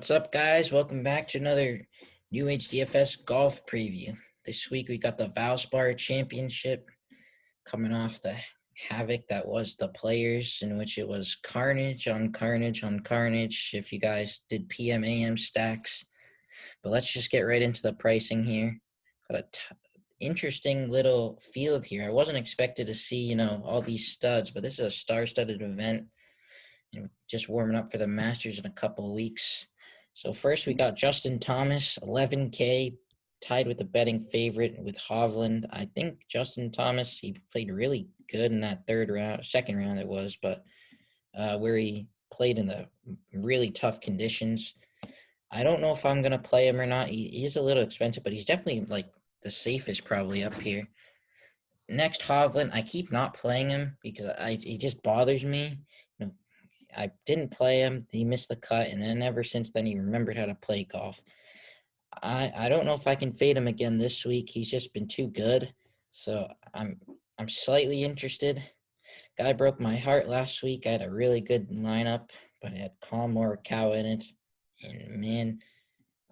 What's up, guys? Welcome back to another New Age DFS golf preview. This week we got the Valspar Championship coming off the havoc that was the Players, in which it was carnage on carnage on carnage if you guys did PM AM stacks. But let's just get right into the pricing here. Got a interesting little field here. I wasn't expected to see, all these studs, but this is a star-studded event. Just warming up for the Masters in a couple of weeks. So first we got Justin Thomas, 11K, tied with the betting favorite with Hovland. I think Justin Thomas, he played really good in that second round it was, but where he played in the really tough conditions. I don't know if I'm going to play him or not. He is a little expensive, but he's definitely like the safest probably up here. Next, Hovland, I keep not playing him because he just bothers me. I didn't play him. He missed the cut, and then ever since then, he remembered how to play golf. I don't know if I can fade him again this week. He's just been too good, so I'm slightly interested. Guy broke my heart last week. I had a really good lineup, but it had Colin Morikawa in it, and man,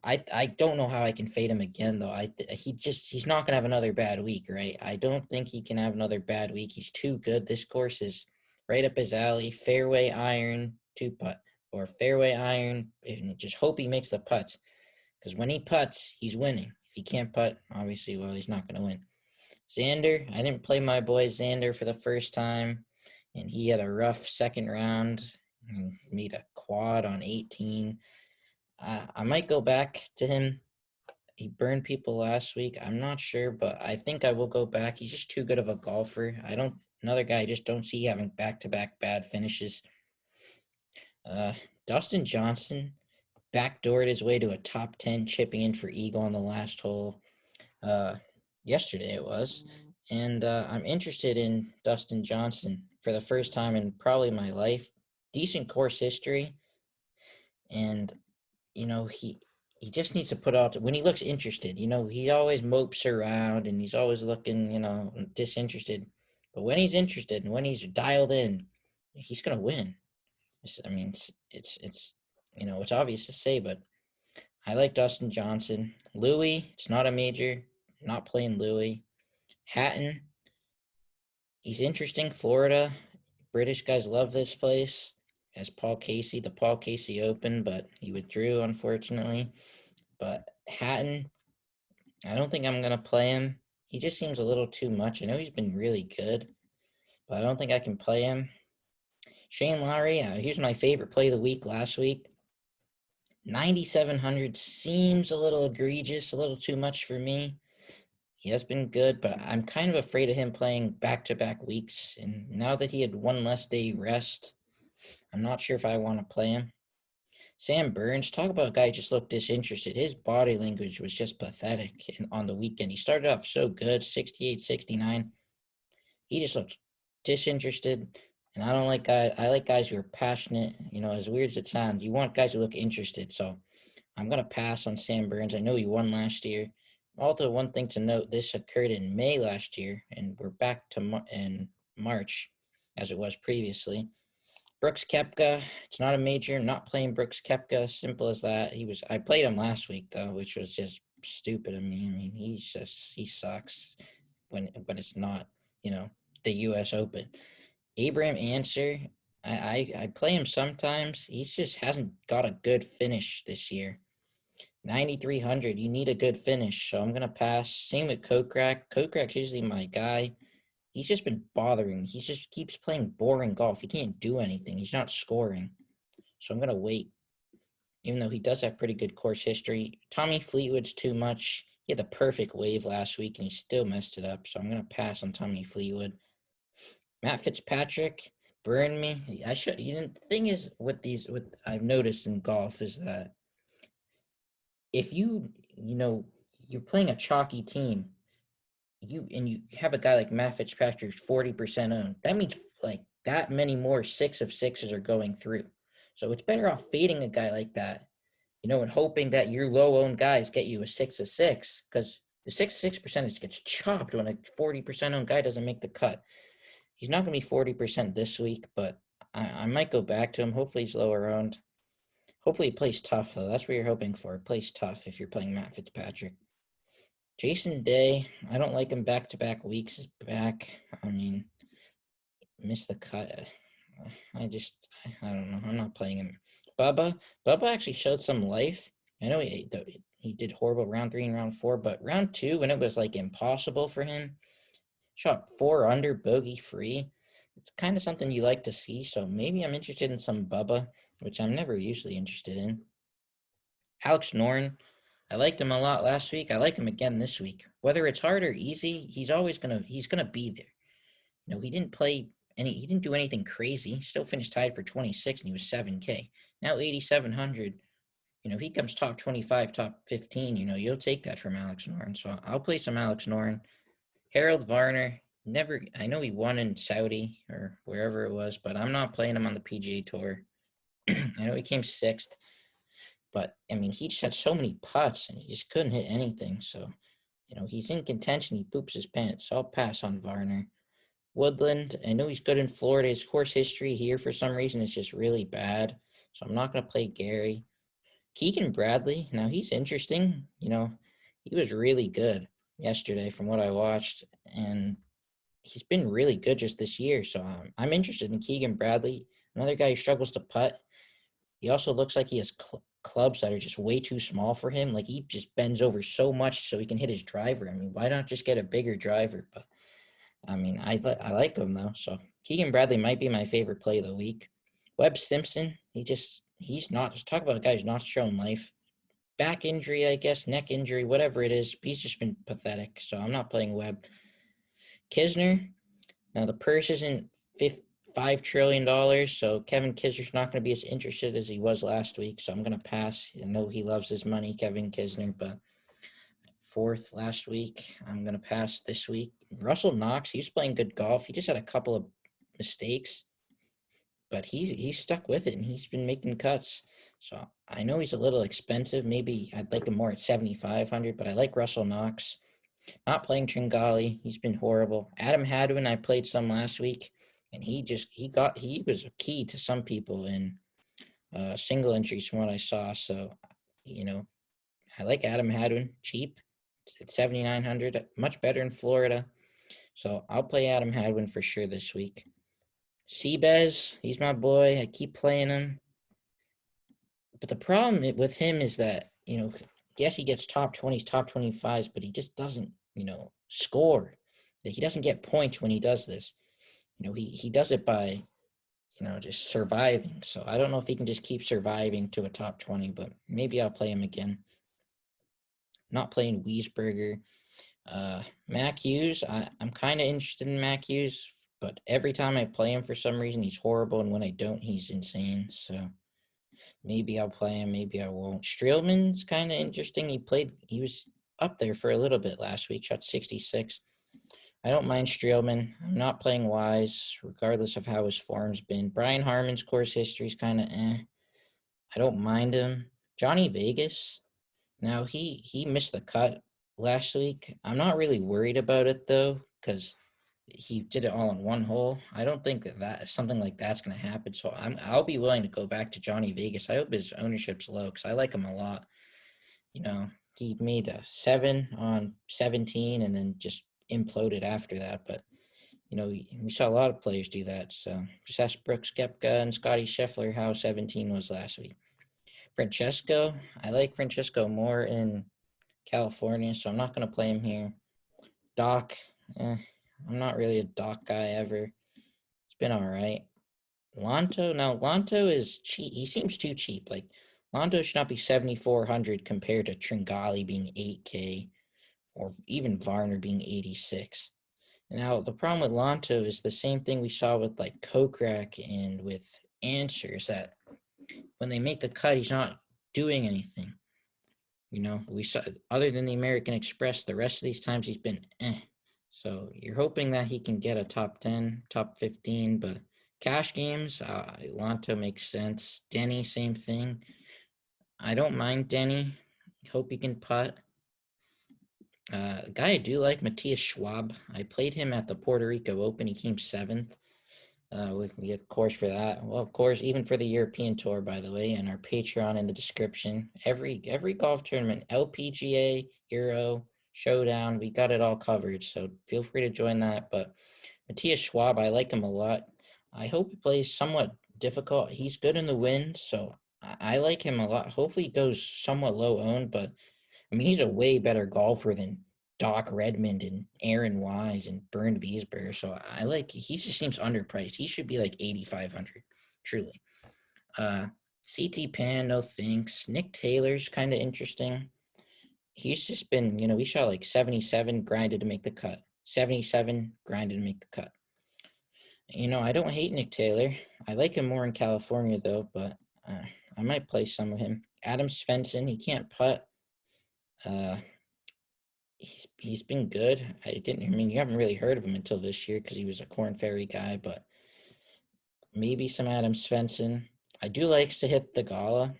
I don't know how I can fade him again though. He's not gonna have another bad week, right? I don't think he can have another bad week. He's too good. This course is right up his alley. Fairway iron, 2-putt, or fairway iron, and just hope he makes the putts. Because when he putts, he's winning. If he can't putt, obviously, well, he's not going to win. Xander, I didn't play my boy Xander for the first time, and he had a rough second round and made a quad on 18. I might go back to him. He burned people last week. I'm not sure, but I think I will go back. He's just too good of a golfer. Another guy I just don't see having back-to-back bad finishes. Dustin Johnson backdoored his way to a top 10, chipping in for eagle on the last hole. Yesterday it was. And I'm interested in Dustin Johnson for the first time in probably my life. Decent course history. And, he just needs to put out, when he looks interested, he always mopes around and he's always looking, disinterested. But when he's interested and when he's dialed in, he's going to win. It's obvious to say, but I like Dustin Johnson. Louis, it's not a major, not playing Louis. Hatton, he's interesting. Florida, British guys love this place. As the Paul Casey Open, but he withdrew, unfortunately. But Hatton, I don't think I'm going to play him. He just seems a little too much. I know he's been really good, but I don't think I can play him. Shane Lowry, here's my favorite play of the week last week. 9,700 seems a little egregious, a little too much for me. He has been good, but I'm kind of afraid of him playing back-to-back weeks. And now that he had one less day rest, I'm not sure if I want to play him. Sam Burns, talk about a guy who just looked disinterested. His body language was just pathetic on the weekend. He started off so good, 68, 69. He just looked disinterested. And I don't like guys. I like guys who are passionate. As weird as it sounds, you want guys who look interested. So I'm going to pass on Sam Burns. I know he won last year. Also, one thing to note, this occurred in May last year, and we're back to in March, as it was previously. Brooks Koepka, it's not a major. I'm not playing Brooks Koepka. Simple as that. I played him last week though, which was just stupid of me. I mean, he sucks when it's not, the U.S. Open. Abraham Answer, I play him sometimes. He just hasn't got a good finish this year. 9,300, you need a good finish, so I'm gonna pass. Same with Kokrak. Kokrak's usually my guy. He's just been bothering me. He just keeps playing boring golf. He can't do anything. He's not scoring. So I'm going to wait, even though he does have pretty good course history. Tommy Fleetwood's too much. He had the perfect wave last week, and he still messed it up. So I'm going to pass on Tommy Fleetwood. Matt Fitzpatrick burned me. The thing is what I've noticed in golf is that if you're playing a chalky team, you have a guy like Matt Fitzpatrick who's 40% owned. That means like that many more 6 of 6s are going through. So it's better off fading a guy like that, and hoping that your low owned guys get you a 6 of 6, because the 6 percentage gets chopped when a 40% owned guy doesn't make the cut. He's not going to be 40% this week, but I might go back to him. Hopefully he's lower owned. Hopefully he plays tough, though. That's what you're hoping for. Plays tough if you're playing Matt Fitzpatrick. Jason Day, I don't like him back-to-back weeks. Is back. I mean, missed the cut. I don't know. I'm not playing him. Bubba actually showed some life. I know he did horrible round 3 and round 4, but round 2, when it was like impossible for him, shot 4 under, bogey free. It's kind of something you like to see. So maybe I'm interested in some Bubba, which I'm never usually interested in. Alex Norton, I liked him a lot last week. I like him again this week. Whether it's hard or easy, he's gonna be there. He didn't do anything crazy. Still finished tied for 26 and he was 7K. Now 8,700. If he comes top 25, top 15, you'll take that from Alex Norton. So I'll play some Alex Norton. Harold Varner, I know he won in Saudi or wherever it was, but I'm not playing him on the PGA Tour. I know he came 6th, but I mean, he just had so many putts and he just couldn't hit anything. So, he's in contention. He poops his pants. So I'll pass on Varner. Woodland, I know he's good in Florida. His course history here, for some reason, is just really bad. So I'm not going to play Gary. Keegan Bradley, now he's interesting. He was really good yesterday from what I watched. And he's been really good just this year. So I'm interested in Keegan Bradley. Another guy who struggles to putt. He also looks like he has clubs that are just way too small for him. Like he just bends over so much so he can hit his driver. I mean, why not just get a bigger driver? But I mean, I like him though. So Keegan Bradley might be my favorite play of the week. Webb Simpson, he's not. Just talk about a guy who's not shown life. Back injury, I guess, neck injury, whatever it is. He's just been pathetic. So I'm not playing Webb. Kisner, now the purse isn't $5 trillion, so Kevin Kisner's not going to be as interested as he was last week. So I'm going to pass. I know he loves his money, Kevin Kisner, but 4th last week. I'm going to pass this week. Russell Knox, he was playing good golf. He just had a couple of mistakes, but he's stuck with it, and he's been making cuts. So I know he's a little expensive. Maybe I'd like him more at 7,500, but I like Russell Knox. Not playing Tringali. He's been horrible. Adam Hadwin, I played some last week, and he was a key to some people in single entries from what I saw. So, I like Adam Hadwin, cheap. At 7,900, much better in Florida. So I'll play Adam Hadwin for sure this week. Seabez, he's my boy. I keep playing him. But the problem with him is that, yes, he gets top 20s, top 25s, but he just doesn't, score. He doesn't get points when he does this. He does it by, just surviving. So I don't know if he can just keep surviving to a top 20, but maybe I'll play him again. Not playing Wiesberger. Mac Hughes, I'm kind of interested in Mac Hughes, but every time I play him for some reason, he's horrible, and when I don't, he's insane. So maybe I'll play him, maybe I won't. Streelman's kind of interesting. He was up there for a little bit last week, shot 66. I don't mind Streelman. I'm not playing Wise, regardless of how his form's been. Brian Harmon's course history's kind of I don't mind him. Johnny Vegas, now he missed the cut last week. I'm not really worried about it though, because he did it all in one hole. I don't think that something like that's going to happen. So I'll be willing to go back to Johnny Vegas. I hope his ownership's low because I like him a lot. He made a 7 on 17 and then just imploded after that. But we saw a lot of players do that. So just ask Brooks Koepka and Scotty Scheffler how 17 was last week. Francesco, I like Francesco more in California, so I'm not going to play him here. Doc, I'm not really a Doc guy ever. It's been all right. Lanto is cheap. He seems too cheap. Like, Lanto should not be 7,400 compared to Tringali being 8K or even Varner being 86. Now, the problem with Lanto is the same thing we saw with like Kokrak and with Answers, that when they make the cut, he's not doing anything. We saw, other than the American Express, the rest of these times he's been So you're hoping that he can get a top 10, top 15, but cash games, Lanto makes sense. Denny, same thing. I don't mind Denny. Hope he can putt. A guy I do like, Matthias Schwab. I played him at the Puerto Rico Open. He came 7th. We have course for that. Well, of course, even for the European Tour, by the way, and our Patreon in the description. Every golf tournament, LPGA, Euro, Showdown, we got it all covered. So feel free to join that. But Matthias Schwab, I like him a lot. I hope he plays somewhat difficult. He's good in the wind, so I like him a lot. Hopefully, he goes somewhat low owned, but I mean, he's a way better golfer than Doc Redmond and Aaron Wise and Bernd Wiesberger. So he just seems underpriced. He should be like 8,500, truly. CT Pan, no thanks. Nick Taylor's kind of interesting. He's just been, he shot like 77, grinded to make the cut. 77, grinded to make the cut. I don't hate Nick Taylor. I like him more in California, though, but I might play some of him. Adam Svenson, he can't putt. He's been good. You haven't really heard of him until this year because he was a Corn Ferry guy, but maybe some Adam Svensson. I do likes to hit the Gala.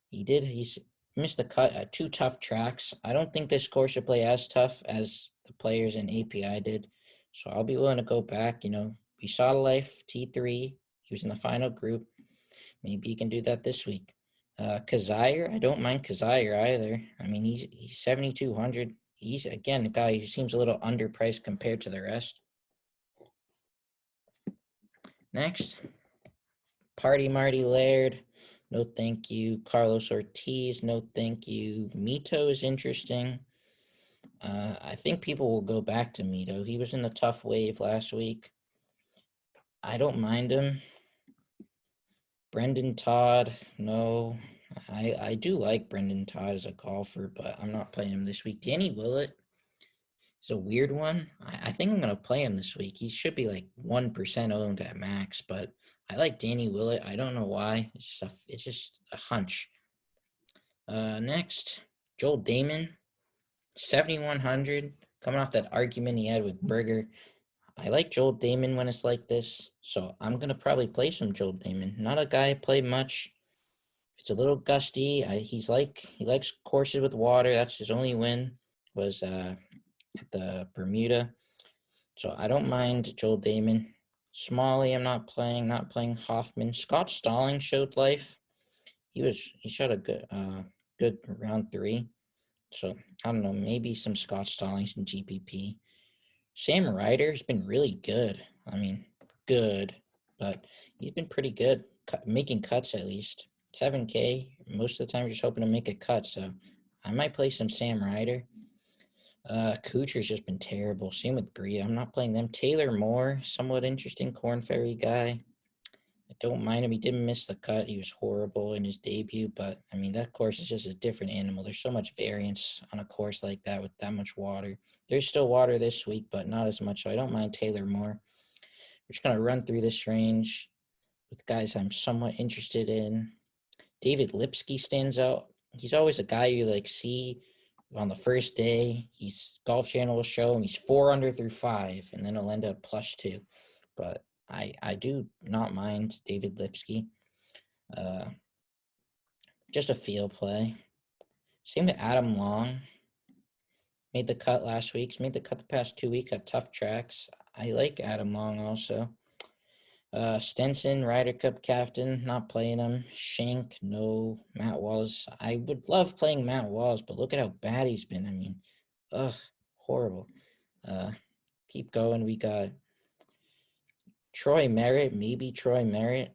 He's missed the cut at 2 tough tracks. I don't think this course should play as tough as the players in API did, so I'll be willing to go back. We saw life T3. He was in the final group. Maybe he can do that this week. Kazire, I don't mind Kazire either. I mean, he's 7,200. He's, again, a guy who seems a little underpriced compared to the rest. Next, Party Marty Laird, no thank you. Carlos Ortiz, no thank you. Mito is interesting. I think people will go back to Mito. He was in the tough wave last week. I don't mind him. Brendan Todd, no. I do like Brendan Todd as a golfer, but I'm not playing him this week. Danny Willett is a weird one. I think I'm going to play him this week. He should be like 1% owned at max, but I like Danny Willett. I don't know why. It's just a hunch. Next, Joel Damon, 7,100, coming off that argument he had with Berger. I like Joel Damon when it's like this, so I'm going to probably play some Joel Damon. Not a guy I play much. It's a little gusty. He likes courses with water. That's his only win was at the Bermuda. So I don't mind Joel Damon. Smalley, I'm not playing. Not playing Hoffman. Scott Stalling showed life. He shot a good round 3. So I don't know. Maybe some Scott Stallings in GPP. Sam Ryder has been really good. I mean, good, but he's been pretty good, making cuts at least. 7K, most of the time you're just hoping to make a cut, so I might play some Sam Ryder. Kuchar's just been terrible. Same with Gria. I'm not playing them. Taylor Moore, somewhat interesting Corn Ferry guy. I don't mind him. He didn't miss the cut. He was horrible in his debut, but I mean, that course is just a different animal. There's so much variance on a course like that with that much water. There's still water this week, but not as much, so I don't mind Taylor Moore. We're just going to run through this range with guys I'm somewhat interested in. David Lipsky stands out. He's always a guy you see on the first day. Golf Channel will show him he's 4 under through 5, and then he'll end up +2. But I do not mind David Lipsky. Just a field play. Same with Adam Long. Made the cut last week. He's made the cut the past 2 weeks at tough tracks. I like Adam Long also. Stenson, Ryder Cup captain, not playing him. Shank, no. Matt Wallace. I would love playing Matt Wallace, but look at how bad he's been. I mean, horrible. Keep going. We got Troy Merritt, maybe Troy Merritt.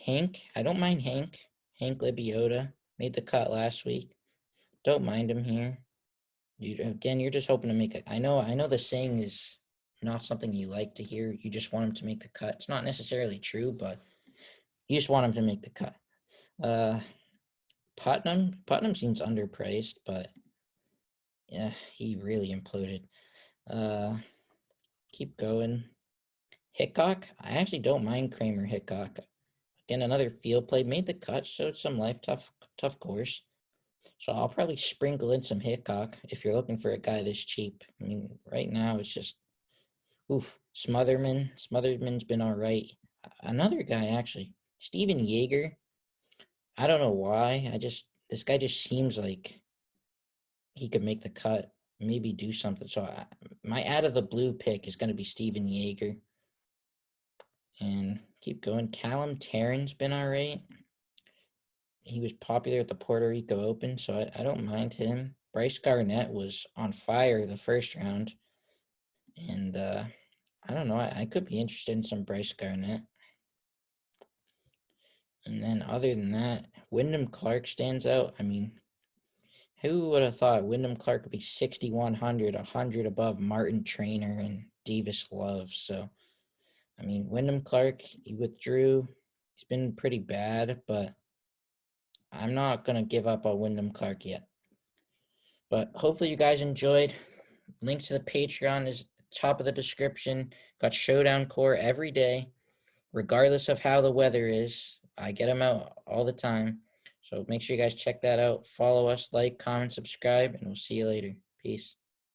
Hank, I don't mind Hank. Hank Libiota made the cut last week. Don't mind him here. You're just hoping to make it. I know the saying is not something you like to hear. You just want him to make the cut. It's not necessarily true, but you just want him to make the cut. Putnam seems underpriced, but yeah, he really imploded. Keep going. Hickok, I actually don't mind Kramer Hickok. Again, another field play, made the cut, showed some life, tough course. So I'll probably sprinkle in some Hickok if you're looking for a guy this cheap. I mean, right now it's just, Smotherman. Smotherman's been all right. Another guy, actually, Steven Yeager. I don't know why. This guy just seems like he could make the cut, maybe do something. So my out of the blue pick is going to be Steven Yeager. And keep going. Callum Tarren's been all right. He was popular at the Puerto Rico Open, so I don't mind him. Bryce Garnett was on fire the first round. And I don't know. I could be interested in some Bryce Garnett. And then other than that, Wyndham Clark stands out. I mean, who would have thought Wyndham Clark would be 6,100, 100 above Martin Trainer and Davis Love? So, I mean, Wyndham Clark, he withdrew. He's been pretty bad, but I'm not going to give up on Wyndham Clark yet. But hopefully you guys enjoyed. Links to the Patreon is top of the description. Got Showdown Core every day, regardless of how the weather is. I get them out all the time. So make sure you guys check that out. Follow us, like, comment, subscribe, and we'll see you later. Peace.